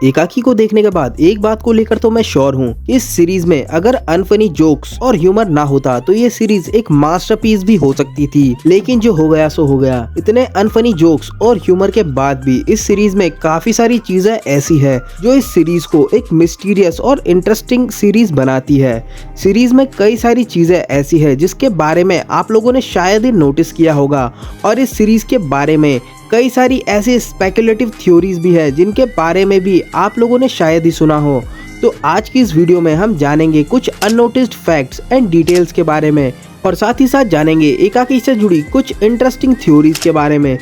एकाकी को देखने के बाद एक बात को लेकर तो मैं श्योर हूँ, इस सीरीज में अगर अनफनी जोक्स और ह्यूमर ना होता तो ये सीरीज एक मास्टरपीस भी हो सकती थी। लेकिन जो हो गया सो हो गया। इतने अनफनी जोक्स और ह्यूमर के बाद भी इस सीरीज में काफी सारी चीजें ऐसी है जो इस सीरीज को एक मिस्टीरियस और इंटरेस्टिंग सीरीज बनाती है। सीरीज में कई सारी चीजें ऐसी है जिसके बारे में आप लोगों ने शायद ही नोटिस किया होगा, और इस सीरीज के बारे में कई सारी ऐसी स्पेकुलेटिव थ्योरीज भी है जिनके बारे में भी आप लोगों ने शायद ही सुना हो। तो आज की इस वीडियो में हम जानेंगे कुछ अननोटिस्ड फैक्ट्स एंड डिटेल्स के बारे में, और साथ ही साथ जानेंगे एकाकी से जुड़ी कुछ इंटरेस्टिंग थ्योरीज के बारे में।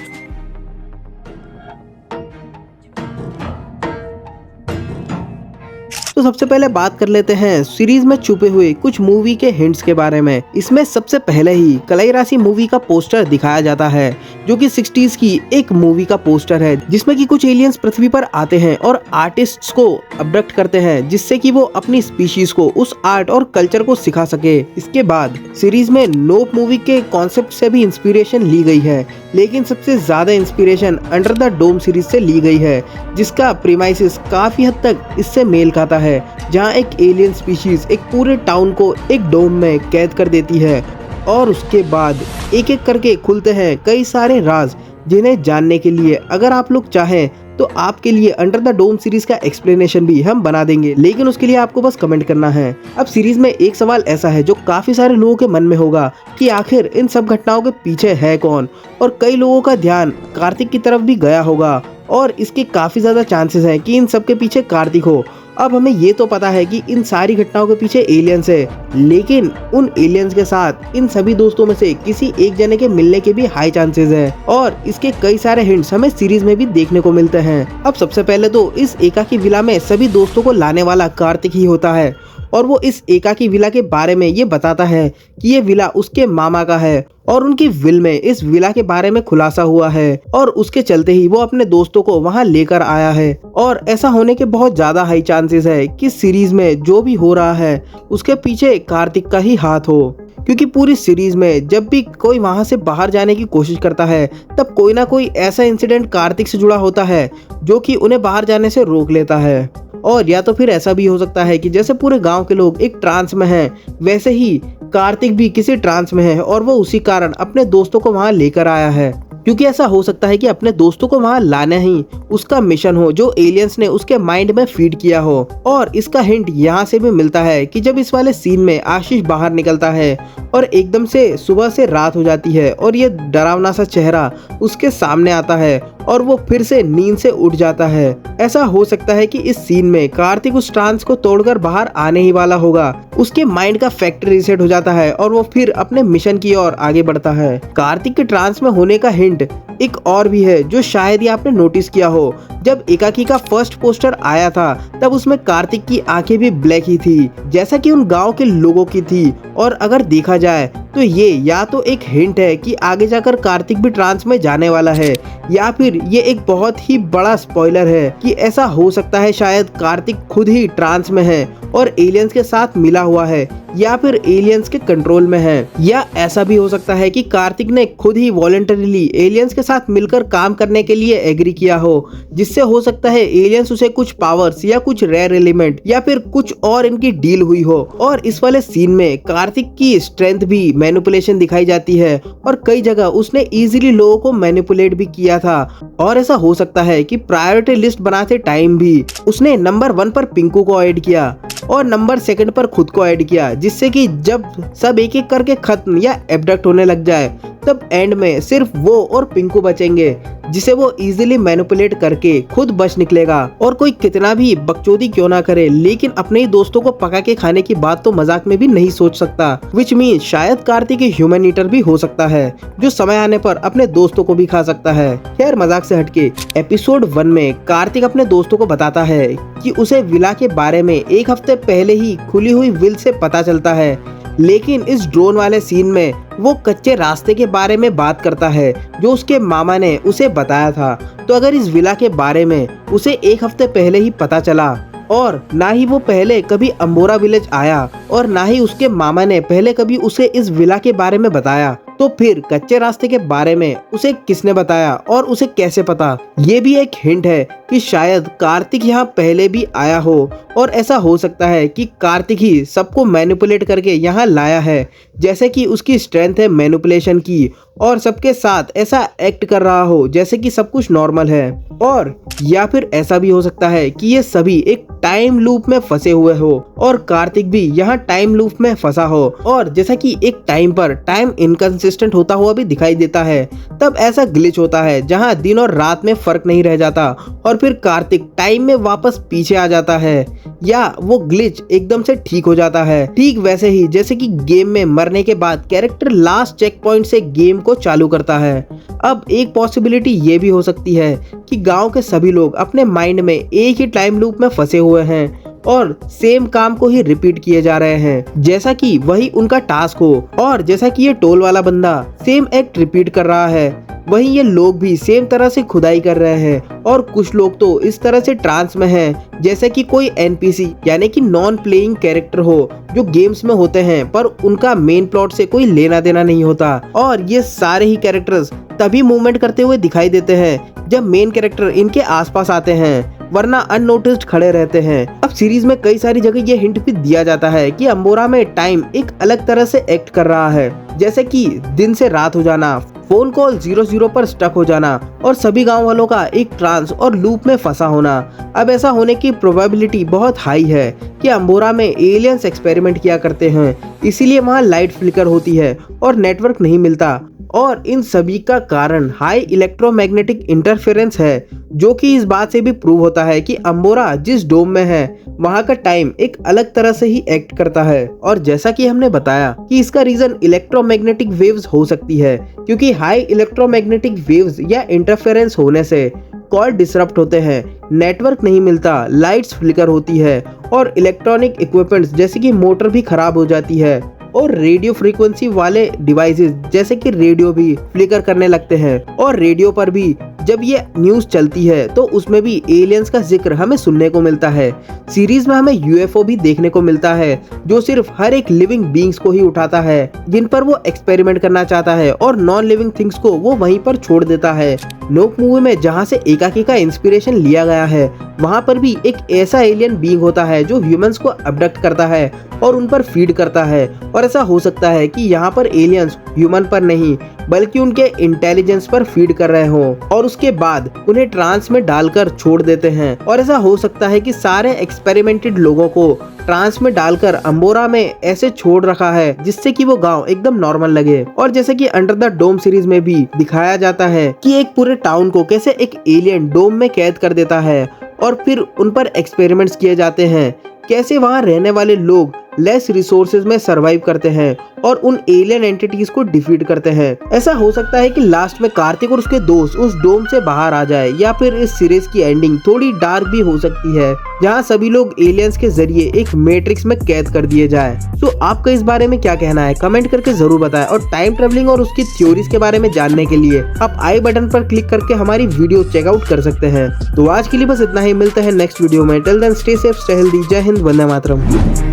तो सबसे पहले बात कर लेते हैं सीरीज में छुपे हुए कुछ मूवी के हिंट्स के बारे में। इसमें सबसे पहले ही कलाईरासी मूवी का पोस्टर दिखाया जाता है, जो कि 60s की एक मूवी का पोस्टर है जिसमें कि कुछ एलियंस पृथ्वी पर आते हैं और आर्टिस्ट्स को अबडक्ट करते हैं जिससे कि वो अपनी स्पीशीज को उस आर्ट और कल्चर को सिखा सके। इसके बाद सीरीज में नोप मूवी के कॉन्सेप्ट से भी इंस्पिरेशन ली गई है, लेकिन सबसे ज्यादा inspiration under the dome series से ली गई है, जिसका प्रीमाइसिस काफी हद तक इससे मेल खाता है, जहां एक एलियन स्पीशीज एक पूरे टाउन को एक डोम में कैद कर देती है और उसके बाद एक एक करके खुलते हैं कई सारे राज, जिन्हें जानने के लिए अगर आप लोग चाहें तो आपके लिए अंडर द डोम सीरीज का एक्सप्लेनेशन भी हम बना देंगे, लेकिन उसके लिए आपको बस कमेंट करना है। अब सीरीज में एक सवाल ऐसा है जो काफी सारे लोगों के मन में होगा कि आखिर इन सब घटनाओं के पीछे है कौन, और कई लोगों का ध्यान कार्तिक की तरफ भी गया होगा और इसके काफी ज्यादा चांसेस हैं कि इन सब के पीछे कार्तिक हो। अब हमें ये तो पता है कि इन सारी घटनाओं के पीछे एलियंस है, लेकिन उन एलियंस के साथ इन सभी दोस्तों में से किसी एक जने के मिलने के भी हाई चांसेस है, और इसके कई सारे हिंट्स हमें सीरीज में भी देखने को मिलते हैं। अब सबसे पहले तो इस एकाकी विला में सभी दोस्तों को लाने वाला कार्तिक ही होता है, और वो इस एकाकी विला के बारे में ये बताता है कि ये विला उसके मामा का है और उनकी विल में इस विला के बारे में खुलासा हुआ है, और उसके चलते ही वो अपने दोस्तों को वहां लेकर आया है। और ऐसा होने के बहुत ज्यादा हाई चांसेस है कि सीरीज में जो भी हो रहा है उसके पीछे कार्तिक का ही हाथ हो, क्योंकि पूरी सीरीज में जब भी कोई वहां से बाहर जाने की कोशिश करता है तब कोई ना कोई ऐसा इंसिडेंट कार्तिक से जुड़ा होता है जो कि उन्हें बाहर जाने से रोक लेता है। और या तो फिर ऐसा भी हो सकता है कि जैसे पूरे गांव के लोग एक ट्रांस में हैं, वैसे ही कार्तिक भी किसी ट्रांस में है और वो उसी कारण अपने दोस्तों को वहां लेकर आया है, क्योंकि ऐसा हो सकता है कि अपने दोस्तों को वहां लाना ही उसका मिशन हो जो एलियंस ने उसके माइंड में फीड किया हो। और इसका हिंट यहाँ से भी मिलता है कि जब इस वाले सीन में आशीष बाहर निकलता है और एकदम से सुबह से रात हो जाती है और ये डरावना सा चेहरा उसके सामने आता है और वो फिर से नींद से उठ जाता है। ऐसा हो सकता है कि इस सीन में कार्तिक उस ट्रांस को तोड़कर बाहर आने ही वाला होगा, उसके माइंड का फैक्ट्री रीसेट हो जाता है और वो फिर अपने मिशन की ओर आगे बढ़ता है। कार्तिक के ट्रांस में होने का हिंट एक और भी है जो शायद ही आपने नोटिस किया हो। जब एकाकी का फर्स्ट पोस्टर आया था तब उसमें कार्तिक की आंखें भी ब्लैक ही थी, जैसा कि उन गांव के लोगों की थी, और अगर देखा जाए तो ये या तो एक हिंट है कि आगे जाकर कार्तिक भी ट्रांस में जाने वाला है, या फिर ये एक बहुत ही बड़ा स्पॉइलर है कि ऐसा हो सकता है शायद कार्तिक खुद ही ट्रांस में है और एलियंस के साथ मिला हुआ है, या फिर एलियंस के कंट्रोल में है। या ऐसा भी हो सकता है कि कार्तिक ने खुद ही वॉलंटरीली एलियंस के साथ मिलकर काम करने के लिए एग्री किया हो, जिससे हो सकता है एलियंस उसे कुछ पावर्स या कुछ रेयर एलिमेंट या फिर कुछ और इनकी डील हुई हो। और इस वाले सीन में कार्तिक की स्ट्रेंथ भी मैनिपुलेशन दिखाई जाती है और कई जगह उसने इजीली लोगों को मैनिपुलेट भी किया था। और ऐसा हो सकता है कि प्रायोरिटी लिस्ट बनाते टाइम भी उसने नंबर 1 पर पिंकू को ऐड किया और नंबर 2 पर खुद को ऐड किया, जिससे कि जब सब एक एक करके खत्म या एब्डक्ट होने लग जाए तब एंड में सिर्फ वो और पिंकू बचेंगे, जिसे वो इजीली मैनिपुलेट करके खुद बच निकलेगा। और कोई कितना भी बकचोदी क्यों ना करे, लेकिन अपने ही दोस्तों को पका के खाने की बात तो मजाक में भी नहीं सोच सकता, विच मीन शायद कार्तिक ह्यूमन ईटर भी हो सकता है जो समय आने पर अपने दोस्तों को भी खा सकता है। खैर मजाक से हटके एपिसोड 1 में कार्तिक अपने दोस्तों को बताता है कि उसे विला के बारे में एक हफ्ते पहले ही खुली हुई विल से पता चलता है, लेकिन इस ड्रोन वाले सीन में वो कच्चे रास्ते के बारे में बात करता है जो उसके मामा ने उसे बताया था। तो अगर इस विला के बारे में उसे एक हफ्ते पहले ही पता चला और ना ही वो पहले कभी अंबोरा विलेज आया और ना ही उसके मामा ने पहले कभी उसे इस विला के बारे में बताया, तो फिर कच्चे रास्ते के बारे में उसे किसने बताया और उसे कैसे पता? ये भी एक हिंट है कि शायद कार्तिक यहाँ पहले भी आया हो और ऐसा हो सकता है कि कार्तिक ही सबको मैनिपुलेट करके यहाँ लाया है, जैसे कि उसकी स्ट्रेंथ है मैनिपुलेशन की और सबके साथ ऐसा एक्ट कर रहा हो जैसे कि सब कुछ नॉर्मल है। और या फिर ऐसा भी हो सकता है कि ये सभी एक टाइम लूप में फंसे हुए हो और कार्तिक भी यहाँ टाइम लूप में फंसा हो, और जैसा कि एक टाइम पर टाइम इनकंसिस्टेंट होता हुआ भी दिखाई देता है, तब ऐसा ग्लिच होता है जहाँ दिन और रात में फर्क नहीं रह जाता और फिर कार्तिक टाइम में वापस पीछे आ जाता है या वो ग्लिच एकदम से ठीक हो जाता है। ठीक वैसे ही जैसे कि गेम में मरने के बाद कैरेक्टर लास्ट चेक पॉइंट से गेम को चालू करता है। अब एक पॉसिबिलिटी ये भी हो सकती है कि गांव के सभी लोग अपने माइंड में एक ही टाइम लूप में फंसे हुए हैं और सेम काम को ही रिपीट किए जा रहे हैं, जैसा कि वही उनका टास्क हो। और जैसा कि ये टोल वाला बंदा सेम एक्ट रिपीट कर रहा है, वहीं ये लोग भी सेम तरह से खुदाई कर रहे हैं और कुछ लोग तो इस तरह से ट्रांस में हैं जैसे कि कोई एनपीसी यानी कि नॉन प्लेइंग कैरेक्टर हो जो गेम्स में होते हैं पर उनका मेन प्लॉट से कोई लेना देना नहीं होता। और ये सारे ही कैरेक्टर्स तभी मूवमेंट करते हुए दिखाई देते हैं जब मेन कैरेक्टर इनके आसपास आते हैं, वरना अननोटिस्ड खड़े रहते हैं। अब सीरीज में कई सारी जगह ये हिंट भी दिया जाता है कि अंबोरा में टाइम एक अलग तरह से एक्ट कर रहा है, जैसे कि दिन से रात हो जाना, फोन कॉल 00 पर स्टक हो जाना और सभी गांव वालों का एक ट्रांस और लूप में फंसा होना। अब ऐसा होने की प्रोबेबिलिटी बहुत हाई है कि अंबोरा में एलियंस एक्सपेरिमेंट किया करते हैं, इसीलिए वहाँ लाइट फ्लिकर होती है और नेटवर्क नहीं मिलता। और इन सभी का कारण हाई इलेक्ट्रोमैग्नेटिक इंटरफेरेंस है, जो कि इस बात से भी प्रूव होता है कि अंबोरा जिस डोम में है वहाँ का टाइम एक अलग तरह से ही एक्ट करता है। और जैसा कि हमने बताया कि इसका रीजन इलेक्ट्रोमैग्नेटिक वेव्स हो सकती है, क्योंकि हाई इलेक्ट्रोमैग्नेटिक वेव्स या इंटरफेरेंस होने से कॉल डिसरप्ट होते हैं, नेटवर्क नहीं मिलता, लाइट्स फ्लिकर होती है और इलेक्ट्रॉनिक इक्विपमेंट्स जैसे कि मोटर भी खराब हो जाती है और रेडियो फ्रीक्वेंसी वाले डिवाइसेस जैसे कि रेडियो भी फ्लिकर करने लगते हैं। और रेडियो पर भी जब ये न्यूज चलती है तो उसमें भी एलियंस का जिक्र हमें सुनने को मिलता है। सीरीज में हमें यूएफओ भी देखने को मिलता है जो सिर्फ हर एक लिविंग बींग्स को ही उठाता है जिन पर वो एक्सपेरिमेंट करना चाहता है और नॉन लिविंग थिंग्स को वो वहीं पर छोड़ देता है। नोक मूवी में जहाँ से एकाकी का इंस्पिरेशन लिया गया है, वहाँ पर भी एक ऐसा एलियन बीइंग होता है जो ह्यूमंस को अबडक्ट करता है और उन पर फीड करता है। और ऐसा हो सकता है कि यहाँ पर एलियंस ह्यूमन पर नहीं बल्कि उनके इंटेलिजेंस पर फीड कर रहे हों और उसके बाद उन्हें ट्रांस में डालकर छोड़ देते हैं। और ऐसा हो सकता है कि सारे एक्सपेरिमेंटेड लोगों को ट्रांस में डालकर अंबोरा में ऐसे छोड़ रखा है जिससे कि वो गांव एकदम नॉर्मल लगे। और जैसे कि अंडर द डोम सीरीज में भी दिखाया जाता है कि एक पूरे टाउन को कैसे एक एलियन डोम में कैद कर देता है और फिर उन पर एक्सपेरिमेंट्स किए जाते हैं, कैसे वहाँ रहने वाले लोग लेस रिसोर्सेज में सरवाइव करते हैं और उन एलियन एंटिटीज को डिफीट करते हैं। ऐसा हो सकता है कि लास्ट में कार्तिक और उसके दोस्त उस डोम से बाहर आ जाए, या फिर इस सीरीज की एंडिंग थोड़ी डार्क भी हो सकती है जहां सभी लोग एलियंस के जरिए एक मैट्रिक्स में कैद कर दिए जाए। तो आपका इस बारे में क्या कहना है कमेंट करके जरूर बताएं। और टाइम ट्रेवलिंग और उसकी थ्योरीज के बारे में जानने के लिए आप आई बटन पर क्लिक करके हमारी वीडियो चेकआउट कर सकते हैं। तो आज के लिए बस इतना ही, मिलते हैं नेक्स्ट वीडियो में। Till then stay safe, stay healthy, जय हिंद, वंदे मातरम।